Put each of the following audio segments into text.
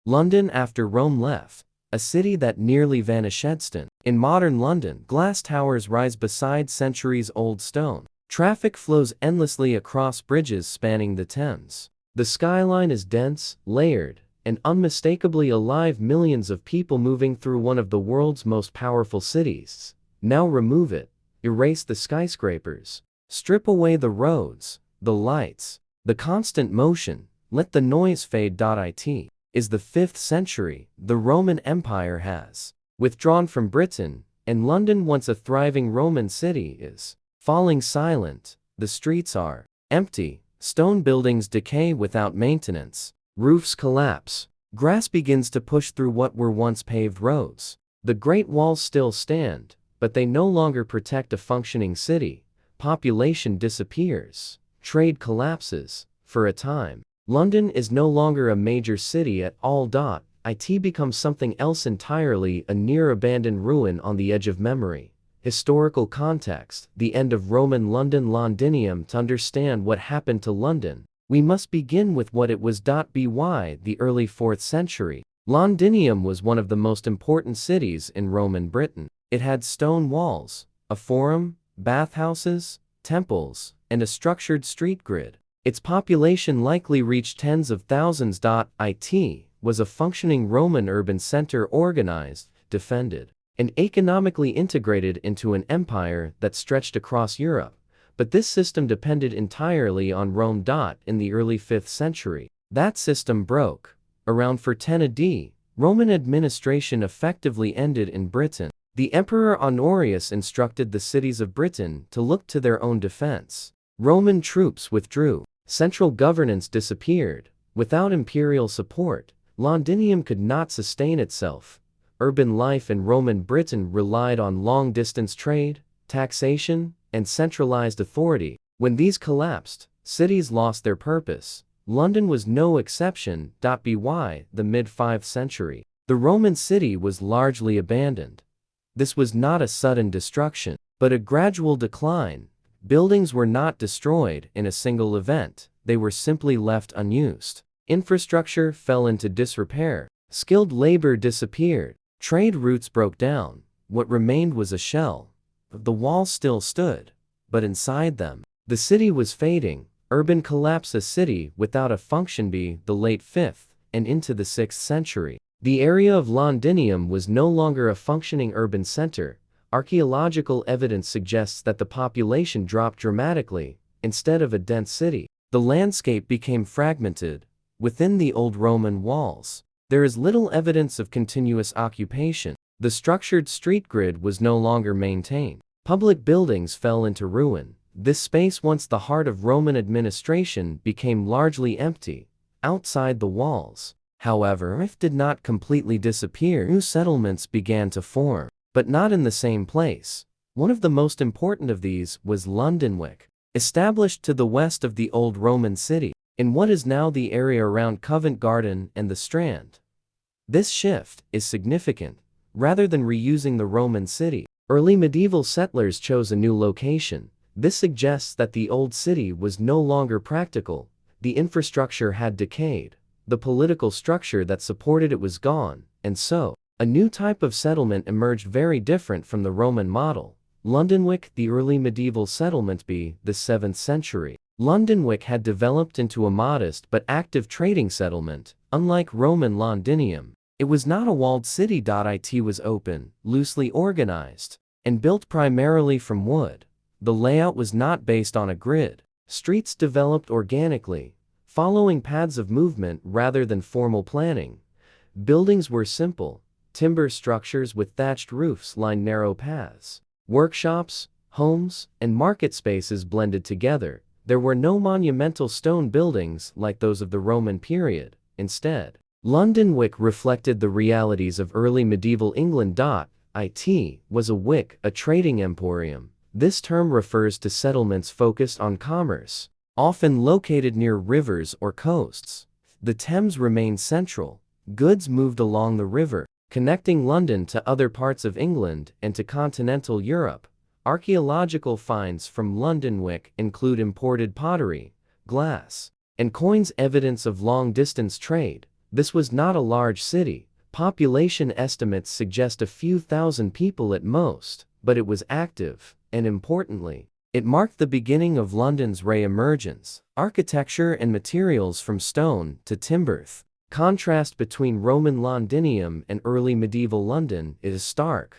London after Rome left, a city that nearly vanished. In modern London, glass towers rise beside centuries-old stone. Traffic flows endlessly across bridges spanning the Thames. The skyline is dense, layered, and unmistakably alive. Millions of people moving through one of the world's most powerful cities. Now remove it, erase the skyscrapers, strip away the roads, the lights, the constant motion, let the noise fade. It is the 5th century. The Roman Empire has withdrawn from Britain, and London, once a thriving Roman city, is falling silent. The streets are empty, stone buildings decay without maintenance, roofs collapse, grass begins to push through what were once paved roads. The Great Walls still stand, but they no longer protect a functioning city. Population disappears, trade collapses. For a time, London is no longer a major city at all. It becomes something else entirely, a near-abandoned ruin on the edge of memory. Historical context: the end of Roman Londinium. To understand what happened to London, we must begin with what it was. By the early 4th century, Londinium was one of the most important cities in Roman Britain. It had stone walls, a forum, bathhouses, temples, and a structured street grid. Its population likely reached tens of thousands. It was a functioning Roman urban center, organized, defended, and economically integrated into an empire that stretched across Europe. But this system depended entirely on Rome. In the early 5th century, that system broke. Around 410 AD, Roman administration effectively ended in Britain. The Emperor Honorius instructed the cities of Britain to look to their own defense. Roman troops withdrew. Central governance disappeared. Without imperial support, Londinium could not sustain itself. Urban life in Roman Britain relied on long-distance trade, taxation, and centralized authority. When these collapsed, cities lost their purpose. London was no exception. By the mid-5th century, the Roman city was largely abandoned. This was not a sudden destruction, but a gradual decline. Buildings were not destroyed in a single event, they were simply left unused. Infrastructure fell into disrepair. Skilled labor disappeared. Trade routes broke down. What remained was a shell. The walls still stood, but inside them, the city was fading. Urban collapse: a city without a function. By the late 5th and into the 6th century, the area of Londinium was no longer a functioning urban center. Archaeological evidence suggests that the population dropped dramatically. Instead of a dense city, the landscape became fragmented. Within the old Roman walls, there is little evidence of continuous occupation. The structured street grid was no longer maintained. Public buildings fell into ruin. This space, once the heart of Roman administration, became largely empty. Outside the walls, however, it did not completely disappear. New settlements began to form, but not in the same place. One of the most important of these was Lundenwic, established to the west of the old Roman city, in what is now the area around Covent Garden and the Strand. This shift is significant. Rather than reusing the Roman city, early medieval settlers chose a new location. This suggests that the old city was no longer practical. The infrastructure had decayed. The political structure that supported it was gone, and so, a new type of settlement emerged, very different from the Roman model. Lundenwic, the early medieval settlement. By the 7th century, Lundenwic had developed into a modest but active trading settlement. Unlike Roman Londinium, it was not a walled city. It was open, loosely organized, and built primarily from wood. The layout was not based on a grid. Streets developed organically, following paths of movement rather than formal planning. Buildings were simple, timber structures with thatched roofs lined narrow paths. Workshops, homes, and market spaces blended together. There were no monumental stone buildings like those of the Roman period. Instead, Lundenwic reflected the realities of early medieval England. It was a wic, a trading emporium. This term refers to settlements focused on commerce, often located near rivers or coasts. The Thames remained central. Goods moved along the river, connecting London to other parts of England and to continental Europe. Archaeological finds from Lundenwic include imported pottery, glass, and coins, evidence of long-distance trade. This was not a large city. Population estimates suggest a few thousand people at most, but it was active, and importantly, it marked the beginning of London's re-emergence. Architecture and materials from stone to timber. Contrast between Roman Londinium and early medieval London is stark.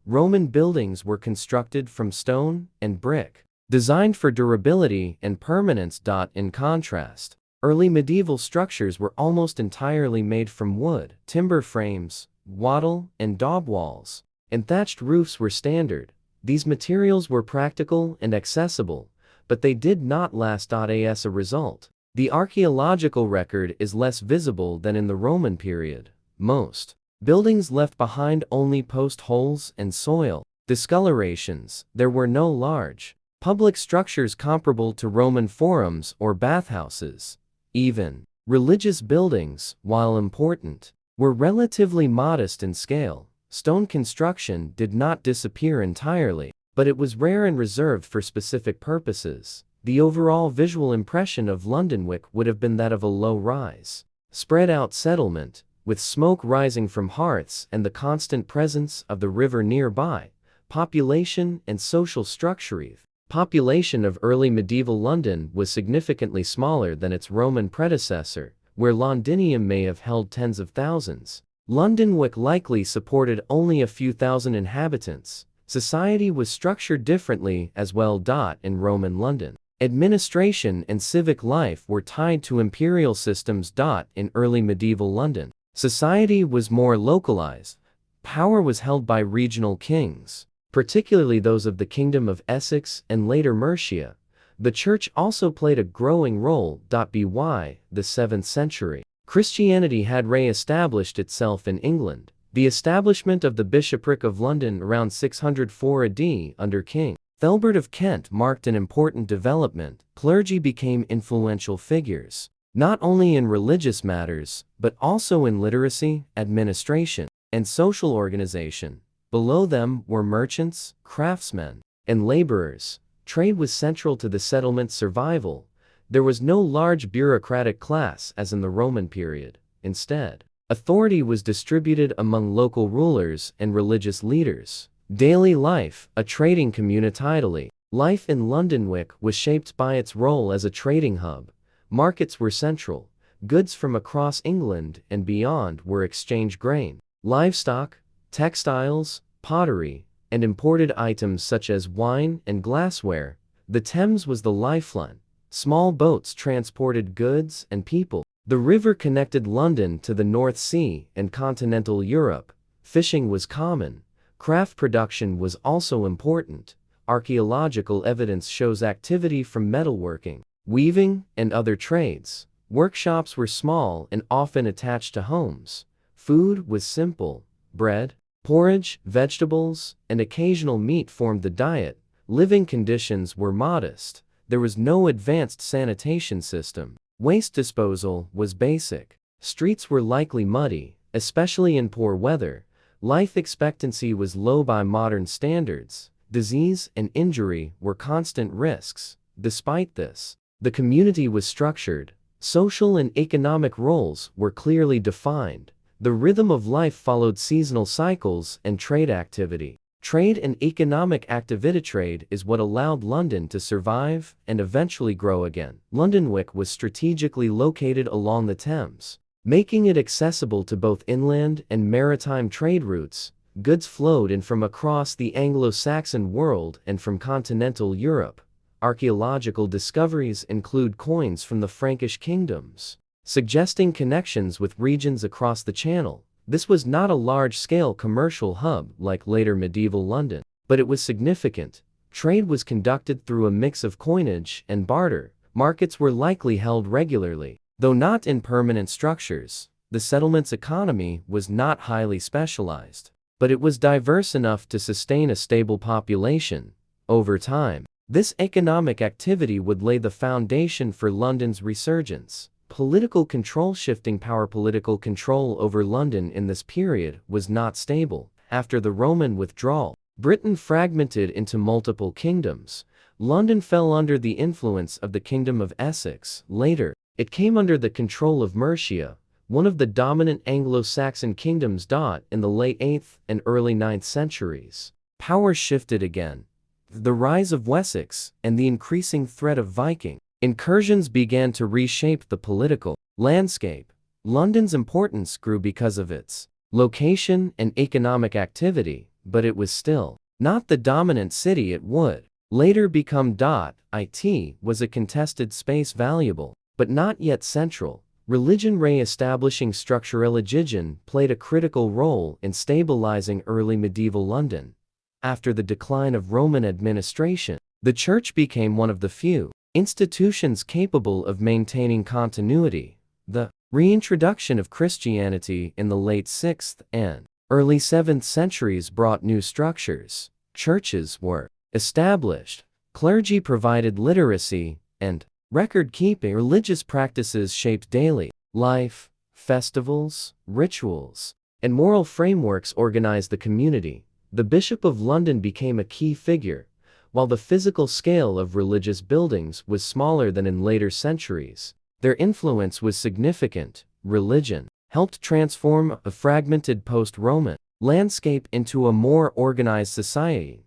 Roman buildings were constructed from stone and brick, designed for durability and permanence. In contrast, early medieval structures were almost entirely made from wood. Timber frames, wattle and daub walls, and thatched roofs were standard. These materials were practical and accessible, but they did not last. As a result, the archaeological record is less visible than in the Roman period. Most buildings left behind only post holes and soil discolorations. There were no large public structures comparable to Roman forums or bathhouses. Even religious buildings, while important, were relatively modest in scale. Stone construction did not disappear entirely, but it was rare and reserved for specific purposes. The overall visual impression of Lundenwic would have been that of a low-rise, spread-out settlement, with smoke rising from hearths and the constant presence of the river nearby. Population and social structure. Population of early medieval London was significantly smaller than its Roman predecessor, where Londinium may have held tens of thousands. Lundenwic likely supported only a few thousand inhabitants. Society was structured differently as well. In Roman London, administration and civic life were tied to imperial systems. In early medieval London, society was more localized. Power was held by regional kings, particularly those of the Kingdom of Essex and later Mercia. The Church also played a growing role. By the 7th century, Christianity had re-established itself in England. The establishment of the Bishopric of London around 604 AD under King Ethelbert of Kent marked an important development. Clergy became influential figures, not only in religious matters, but also in literacy, administration, and social organization. Below them were merchants, craftsmen, and laborers. Trade was central to the settlement's survival. There was no large bureaucratic class as in the Roman period. Instead, authority was distributed among local rulers and religious leaders. Daily life, a trading community. Life in Lundenwic was shaped by its role as a trading hub. Markets were central. Goods from across England and beyond were exchanged. Grain, livestock, textiles, pottery, and imported items such as wine and glassware. The Thames was the lifeline. Small boats transported goods and people. The river connected London to the North Sea and continental Europe. Fishing was common. Craft production was also important. Archaeological evidence shows activity from metalworking, weaving, and other trades. Workshops were small and often attached to homes. Food was simple. Bread, porridge, vegetables, and occasional meat formed the diet. Living conditions were modest. There was no advanced sanitation system. Waste disposal was basic. Streets were likely muddy, especially in poor weather. Life expectancy was low by modern standards. Disease and injury were constant risks. Despite this, the community was structured. Social and economic roles were clearly defined. The rhythm of life followed seasonal cycles and trade activity. Trade and economic activity. Trade is what allowed London to survive and eventually grow again. Lundenwic was strategically located along the Thames, making it accessible to both inland and maritime trade routes. Goods flowed in from across the Anglo-Saxon world and from continental Europe. Archaeological discoveries include coins from the Frankish kingdoms, suggesting connections with regions across the Channel. This was not a large-scale commercial hub like later medieval London, but it was significant. Trade was conducted through a mix of coinage and barter. Markets were likely held regularly, though not in permanent structures. The settlement's economy was not highly specialized, but it was diverse enough to sustain a stable population. Over time, this economic activity would lay the foundation for London's resurgence. Political control. Shifting power. Political control over London in this period was not stable. After the Roman withdrawal, Britain fragmented into multiple kingdoms. London fell under the influence of the Kingdom of Essex. Later, it came under the control of Mercia. one of the dominant Anglo-Saxon kingdoms. In the late 8th and early 9th centuries, power shifted again. The rise of Wessex and the increasing threat of Viking incursions began to reshape the political landscape. London's importance grew because of its location and economic activity, but it was still not the dominant city it would later become. It was a contested space, valuable, but not yet central. Religion re-establishing structure. Religion played a critical role in stabilizing early medieval London. After the decline of Roman administration, the church became one of the few institutions capable of maintaining continuity. The reintroduction of Christianity in the late 6th and early 7th centuries brought new structures. Churches were established, clergy provided literacy and record-keeping. Religious practices shaped daily life, festivals, rituals, and moral frameworks organized the community. The Bishop of London became a key figure, while the physical scale of religious buildings was smaller than in later centuries. Their influence was significant. Religion helped transform a fragmented post-Roman landscape into a more organized society.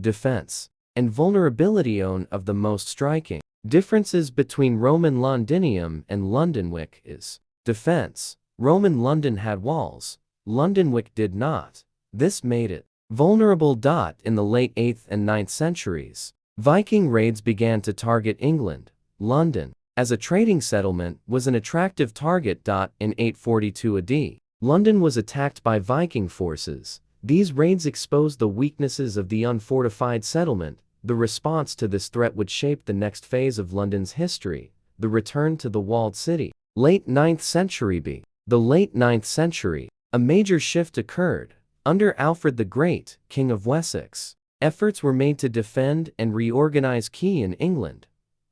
Defense and vulnerability. One of the most striking differences between Roman Londinium and Lundenwic is defense. Roman London had walls, Lundenwic did not. This made it vulnerable. In the late 8th and 9th centuries, Viking raids began to target England. London, as a trading settlement, was an attractive target. In 842 AD, London was attacked by Viking forces. These raids exposed the weaknesses of the unfortified settlement. The response to this threat would shape the next phase of London's history, the return to the walled city. Late 9th century. The late 9th century, a major shift occurred. Under Alfred the Great, King of Wessex, efforts were made to defend and reorganize Key in England.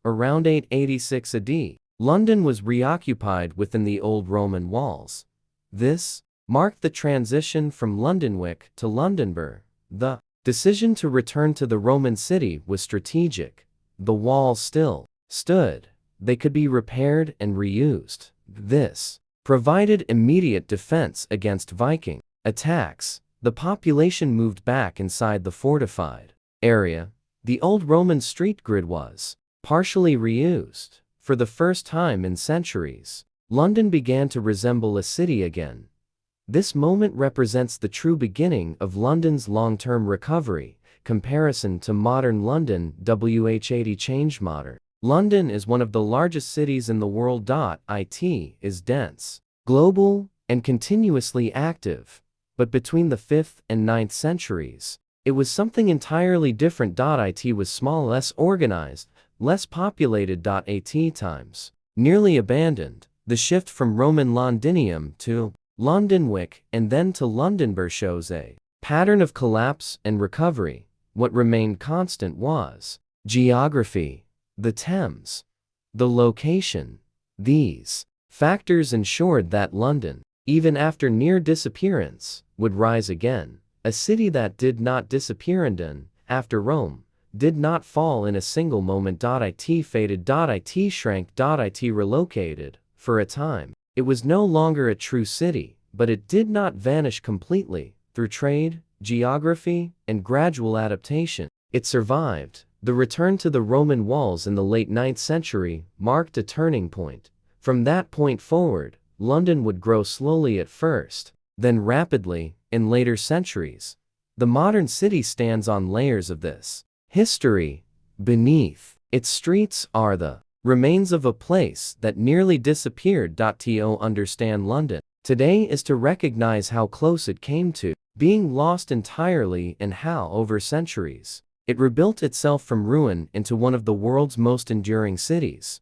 Around 886 AD, London was reoccupied within the old Roman walls. This marked the transition from Lundenwic to Londonburg. The decision to return to the Roman city was strategic. The walls still stood. They could be repaired and reused. This provided immediate defense against Viking attacks. The population moved back inside the fortified area. The old Roman street grid was partially reused. For the first time in centuries, London began to resemble a city again. This moment represents the true beginning of London's long-term recovery. Comparison to modern London. WH80 changed. Modern London is one of the largest cities in the world. It is dense, global, and continuously active. But between the 5th and 9th centuries, it was something entirely different. It was small, less organized, less populated. At times nearly abandoned. The shift from Roman Londinium to Lundenwic and then to Londonburg shows a pattern of collapse and recovery. What remained constant was geography, the Thames, the location. These factors ensured that London, even after near disappearance, would rise again. A city that did not disappear and, after Rome, did not fall in a single moment. It faded. It shrank. It relocated. For a time, it was no longer a true city, but it did not vanish completely. Through trade, geography, and gradual adaptation, it survived. The return to the Roman walls in the late 9th century marked a turning point. From that point forward, London would grow slowly at first, then rapidly, in later centuries. The modern city stands on layers of this history. Beneath its streets are the remains of a place that nearly disappeared. To understand London today is to recognize how close it came to being lost entirely and how, over centuries, it rebuilt itself from ruin into one of the world's most enduring cities.